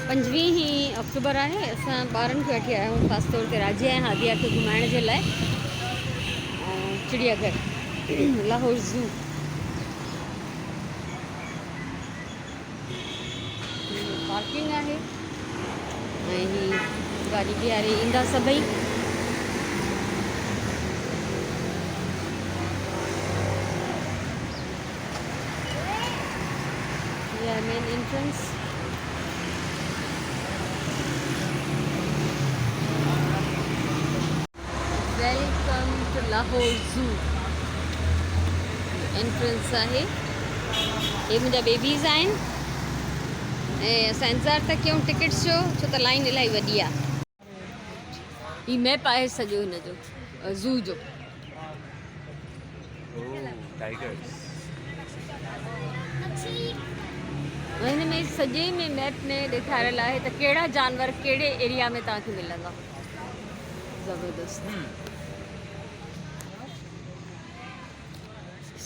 25 अक्टूबर है। असां ॿारनि खे वठी आया आहियूं, ख़ासि तौर ते राजी ऐं हादिया खे घुमाइण जे लाइ चिड़ियाघर लाहौर ज़ू। पार्किंग है ऐं ही गाड़ी बीहारे ईंदा सभई। Main entrance. Welcome to Lahore zoo. Entrance है। ये मुझा बेबीज़ आहिनि ऐं असां इंतज़ारु था कयूं टिकट्स जो, छो त लाइन इलाही वॾी आहे। ही मैप आहे सॼो हिन जो ज़ू जो। हिन में सॼे में मैप में ॾेखारियल आहे त कहिड़ा जानवर कहिड़े एरिया में तव्हांखे मिलंदा। ज़बरदस्त।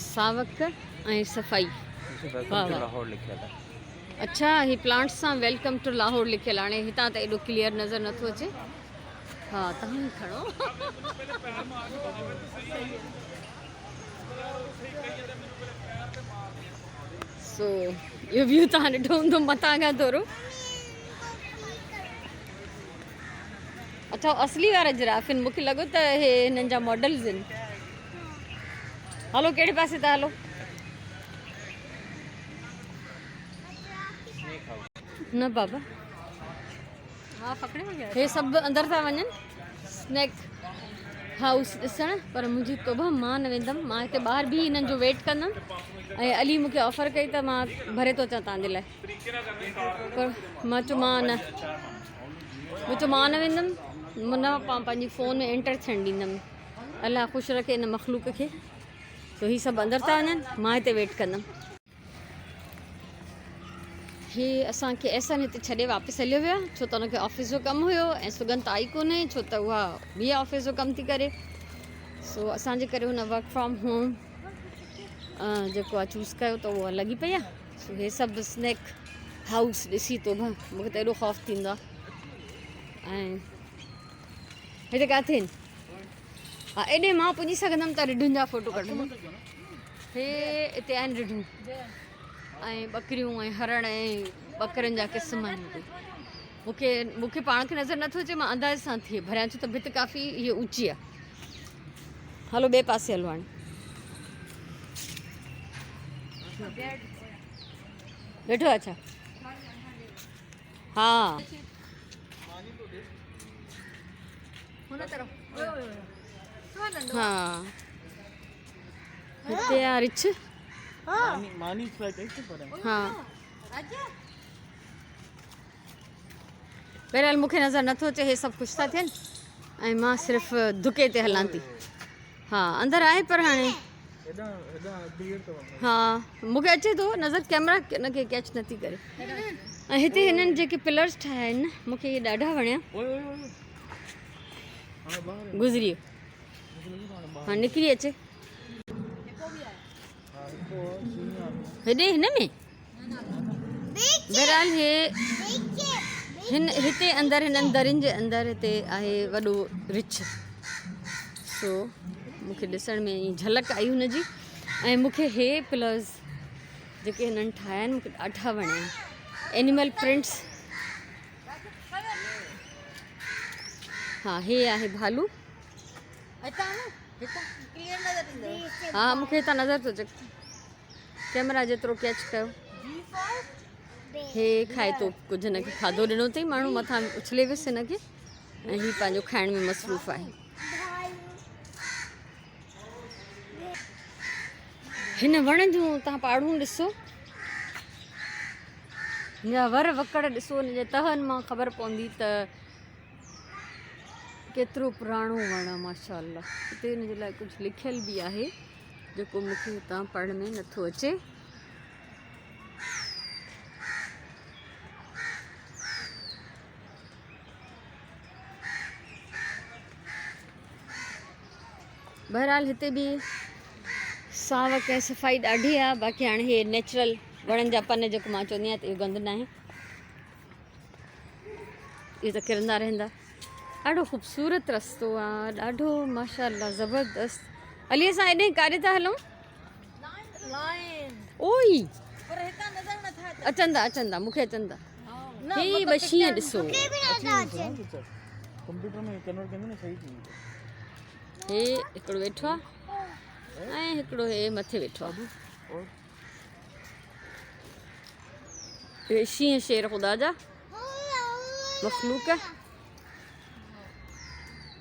सावक ऐं सफ़ाई। वाह वाह। अच्छा, ही प्लांट्स सां वेलकम टू लाहौर लिखियल आहे। हाणे हितां त एॾो क्लियर नज़र नथो अचे। हा, तव्हां ई खणो। सो इहो व्यू तव्हां ॾिठो हूंदो मथां खां थोरो। अच्छा, असली वारा जिराफ आहिनि। मूंखे लॻो त हे हिननि जा मॉडल्स आहिनि। हलो, कहिड़े पासे था हलो? न बाबा, हा पकड़े वञे। हे सभु अंदरि था वञनि स्नैक हाउस ॾिसण, पर मुंहिंजी तौबा मां न वेंदमि। मां हिते ॿाहिरि बि हिननि जो वेट कंदमि ऐं अली मूंखे ऑफर कई त मां भरे थो अचां तव्हांजे लाइ, पर मां चयो मां न वेंदमि। न पंहिंजी फ़ोन में एंटर थियणु ॾींदमि। अलाह ख़ुशि रखे हिन मख़लूक खे। तो ही सभु अंदरि था वञनि, मां हिते वेट कंदमि। ही असांखे एहसन हिते छॾे वापसि हलियो वियो, छो त हुनखे ऑफिस जो कमु हुयो ऐं सुगंध आई कोन्हे, छो त उहा ॿी ऑफिस जो कमु थी करे। सो असांजे करे हुन वर्क फ्रॉम होम जेको आहे चूज़ कयो त उहा लॻी पई आहे। सो हे सभु स्नैक हाउस ॾिसी तो मूंखे त एॾो ख़ौफ़ थींदो आहे। ऐं हिते किथे आहिनि? हा, एॾे मां पुॼी सघंदमि त रिढुनि जा फ़ोटो कढंदमि। हे हिते आहिनि रिढूं ऐं ॿकरियूं ऐं हरण ऐं ॿकरनि जा क़िस्म आहिनि। मूंखे पाण खे नज़र नथो अचे, मां अंदाज़ सां थी भरियां, छो त भित काफ़ी इहा ऊची आहे। हलो ॿिए पासे हलो। हाणे ॾिठो? अच्छा, हा हाँ, हिते आहे रिछ। हाँ, बहरहाल मूंखे नज़र नथो अचे। हे सभु ख़ुशि था थियनि ऐं मां सिर्फ़ु धुके ते हलां थी। हा, अंदरि आहे पर हाणे हा मूंखे अचे थो नज़र, कैमरा हिनखे कैच नथी करे। ऐं हिते हिननि जेके पिलर्स ठाहिया आहिनि न, मूंखे इहे ॾाढा वणिया। गुज़री वियो, हा निकिरी अचे हेॾे हिन में। बहरहाल हिते अंदरि हिननि दरियुनि जे अंदरि हिते आहे वॾो रिछ। सो मूंखे ॾिसण में झलक आई हुनजी। ऐं मूंखे हे पिलर्स जेके हिननि ठाहिया आहिनि मूंखे ॾाढा वणिया आहिनि। Animal prints. हा, हे आहे भालू। हा, मूंखे हितां नज़र थो अचे, कैमरा जेतिरो कैच कयो। हे खाए थो कुझु, हिनखे खाधो ॾिनो अथई माण्हू, मथां उछले वियुसि हिनखे ऐं हीउ पंहिंजो खाइण में मसरूफ़ आहे। हिन वण जूं तव्हां पाड़ूं ॾिसो, हिनजा वर वकड़ ॾिसो, हिनजे तहनि मां ख़बर पवंदी त केतिरो पुराणो वणु आहे। माशाअल्लाह, हिते हिनजे लाइ कुझु लिखियल बि आहे जेको मूंखे हितां पढ़ण में नथो अचे। बहरहाल हिते बि सावक ऐं सफ़ाई ॾाढी आहे। बाक़ी हाणे हे नेचुरल वणनि जा पन जेको मां चवंदी आहियां त इहो गंद न आहे। ये तो किरंदा रहंदा। ॾाढो ख़ूबसूरत रस्तो आहे, ॾाढो माशाअल्लाह ज़बरदस्त। अली असां हेॾे काॾे था हलूं? ओई अचनि था अचनि था, मूंखे अचनि था। हे बसि शीअं ॾिसो, कंप्यूटर में कन्वर्ट कंदे न सही थी। हे हिकिड़ो वेठो आहे ऐं हिकिड़ो हे मथे वेठो आहे। हे शीअं शेर ख़ुदा जा मखलूक,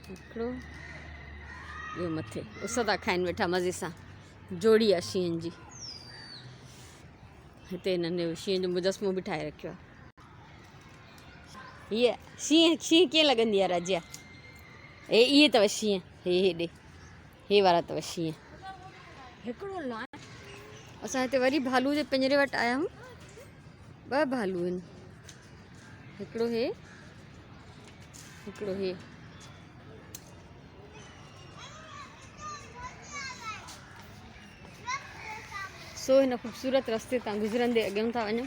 हिकिड़ो ॿियो मथे उस था खाइनि वेठा मज़े सां। जोड़ी आहे शींहनि जी। हिते हिननि शींहं जो मुजस्मो बि ठाहे रखियो आहे। हीअ शींहं कीअं लॻंदी आहे राजिया? हे इहे अथव शींहं, हे हेॾे हे वारा अथव शींहं। हिकिड़ो असां हिते वरी भालू जे पिंजरे वटि आया आहियूं। ॿ भालू आहिनि, हिकिड़ो हे हिकिड़ो हे। सो हिन ख़ूबसूरत रस्ते तां गुज़रंदे अॻियां था वञूं।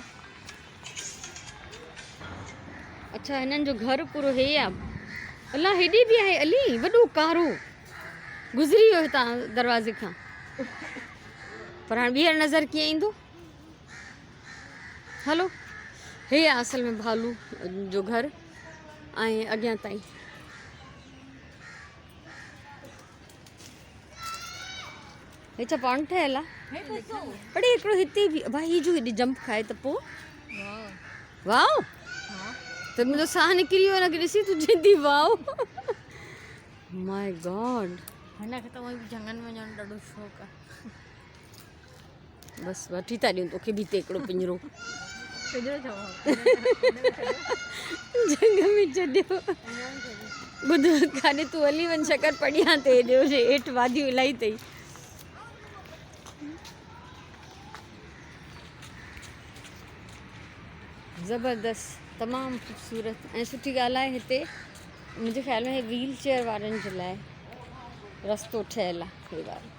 अच्छा हिननि जो घर पूरो हे आहे। अलाह हेॾे बि आहे अली, वॾो कारो गुज़री वियो हितां दरवाज़े खां। पर हाणे ॿीहर नज़र कीअं ईंदो? हलो, हे आहे असल में भालू जो घर ऐं अॻियां ताईं। हे छा पाण ठहियल आहे? पर हिकिड़ो हिते बि भाई हीअ जो हेॾे जंप खाए त पोइ वाओ, त मुंहिंजो साह निकिरी वियो हिनखे ॾिसी। तूं चवंदी वाओ माय गॉड। हिनखे त उहो जंगल में वञणु ॾाढो शौक़ु आहे। बसि वठी था ॾियूं तोखे बि हिते हिकिड़ो पिंजरो जंग में छॾियो। ॿुध काॾे तूं हली वञ, शकर पढ़ियां ते हेठि वादियूं इलाही अथई। ज़बरदस्त, तमामु ख़ूबसूरत ऐं सुठी ॻाल्हि आहे। हिते मुंहिंजे ख़्याल में व्हील चेयर वारनि जे लाइ रस्तो ठहियलु आहे। हे वारो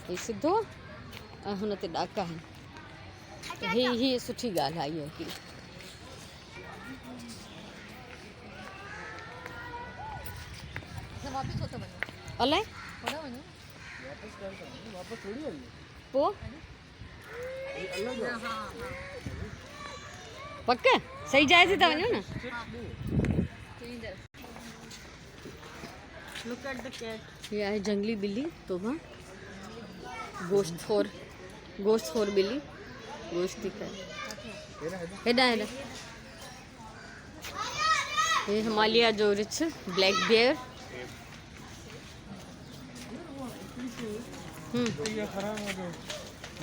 हे सिधो ऐं हुन ते ॾाका आहिनि। ही सुठी ॻाल्हि आहे। इहा अलाए पोइ पक सही जाइ ते था वञो न। ये आहे जंगली बिल्ली तोबा, गोश्तखोर बिल्ली गोश्त थी खाए। हेॾा हेॾा हे हिमालय जो रिछ ब्लैक बियर। ये खराब हो गयो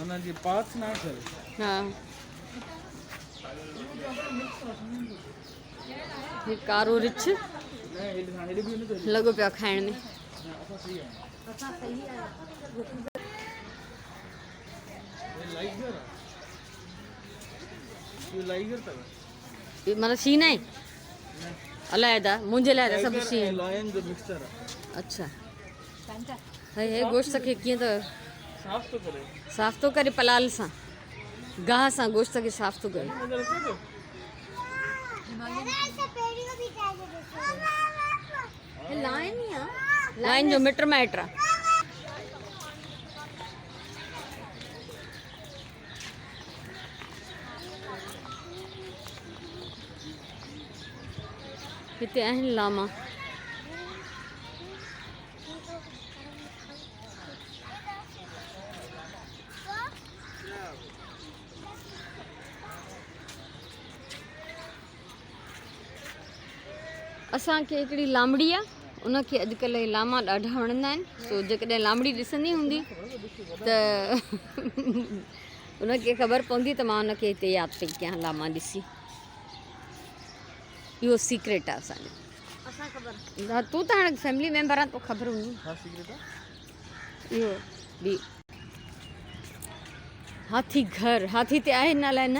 ना जी, पास ना चल। हाँ ये कारो रिछ लॻो पियो खाइण में। मतलब शीन आहे अलाइदा मुंहिंजे लाइ त सभु शीन। अच्छा हे गोश्त खे कीअं त साफ़ थो करे पलाल सां, गाह सां गोश्त खे साफ़ थो करे। लाइन जो मिट माइट आहे। हिते आहिनि लामा। असांखे हिकिड़ी लामड़ी आहे, उनखे अॼुकल्ह लामा ॾाढा वणंदा आहिनि। सो जेकॾहिं लामड़ी ॾिसंदी हूंदी त उनखे ख़बर पवंदी त मां उनखे हिते यादि पई कयां लामा ॾिसी। इहो सीक्रेट आहे असांजो। हा तूं त हाणे फैमिली मेंबर आहे, तो ख़बर हूंदी। इहो बि हाथी घर, हाथी ते आहे न अलाए न।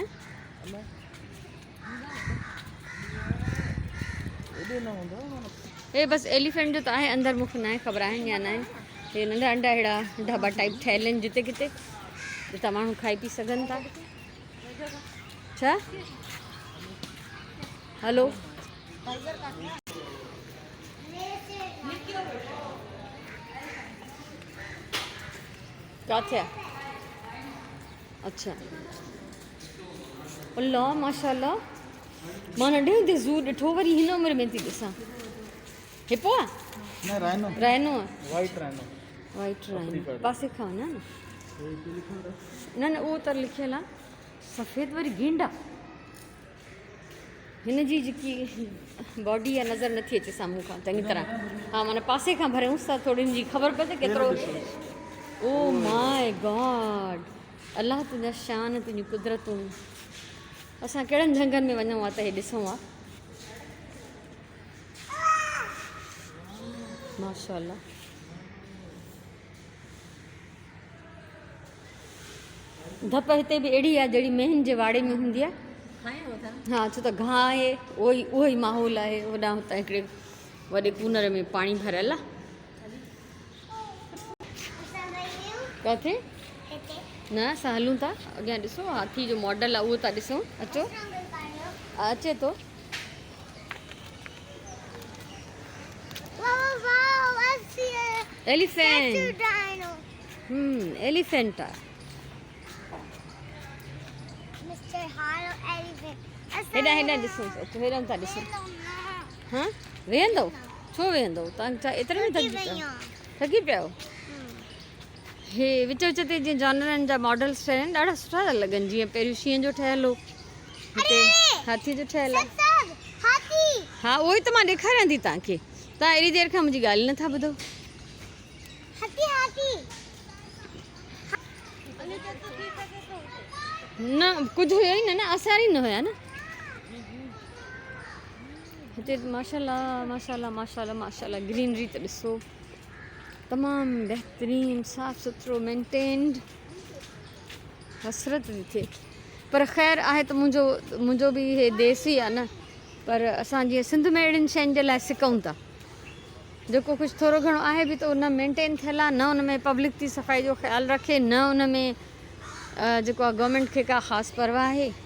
हे बसि एलिफेंट जो त आहे अंदरि, मूंखे न आहे ख़बर आहिनि या न आहिनि। हे नंढा नंढा अहिड़ा ढाबा टाइप ठहियल आहिनि जिते किथे, जितां माण्हू खाई पी सघनि था। छा हलो किथे? अच्छा अल्लाह माशाल्लाह मां नंढे हूंदे ज़ू ॾिठो, वरी हिन उमिरि में थी ॾिसां। हिपो आहे? ना राइनो, राइनो आहे? White rhino. वाइट राइनो पासे खां वञा न। न न उहो त लिखियलु आहे, सफ़ेद वरी गेंडा। हिन जी जेकी बॉडी आहे नज़र नथी अचे साम्हूं खां चङी तरह। हा माना पासे खां भरियूंसि था थोड़ी हिन जी ख़बर पए केतिरो। ओ माय गॉड, अलाह तुंहिंजा शान तुंहिंजी कुदरतूं। असां कहिड़नि झंगनि में वञूं हा त हे ॾिसूं हा। माशाल्लाह धप हिते बि अहिड़ी आहे जहिड़ी मेहन जे वाड़े में हूंदी आहे। हाँ छो त घाह आहे, उहो ई माहौल आहे होॾां हुतां हिकिड़े वॾे कूनर में पाणी भरियल आहे। किथे? न असां हलूं था अॻियां, ॾिसो हाथी जो मॉडल आहे उहो था ॾिसूं। अचो अचे थो। एलिफेंट, एलिफेंट आहे। हेॾां हेॾां ॾिसूं, अचो हेॾां था ॾिसूं। हाँ वेहंदव? छो वेहंदव? तव्हां छा एतिरे में थकी पिया आहियो? हे विच विच ते जीअं जानवरनि जा मॉडल्स ठहियल आहिनि, ॾाढा सुठा था लॻनि। जीअं पहिरियों शींहं जो ठहियलु हो, हिते हाथी जो ठहियलु आहे। हा उहो ई त मां ॾेखारियां थी तव्हांखे, तव्हां एॾी देरि खां मुंहिंजी ॻाल्हि नथा ॿुधो। न कुझु हुयो ई न, आसार ई न हुया न हिते। माशाल्लाह माशाल्लाह माशाल्लाह माशाल्लाह ग्रीनरी त ॾिसो, तमामु बहितरीन साफ़ सुथरो मेंटेन्ड। हसरत थी थिए। पर ख़ैर आहे त मुंहिंजो बि इहे देश ई आहे न। पर असां जीअं सिंध में अहिड़ियुनि शयुनि जे लाइ सिकूं था, जेको कुझु थोरो घणो आहे बि त उन मेंटेन थियल आहे, न उन में पब्लिक जी सफ़ाई जो ख़्यालु रखे, न उन में जेको आहे गवर्नमेंट खे का ख़ासि परवाह आहे।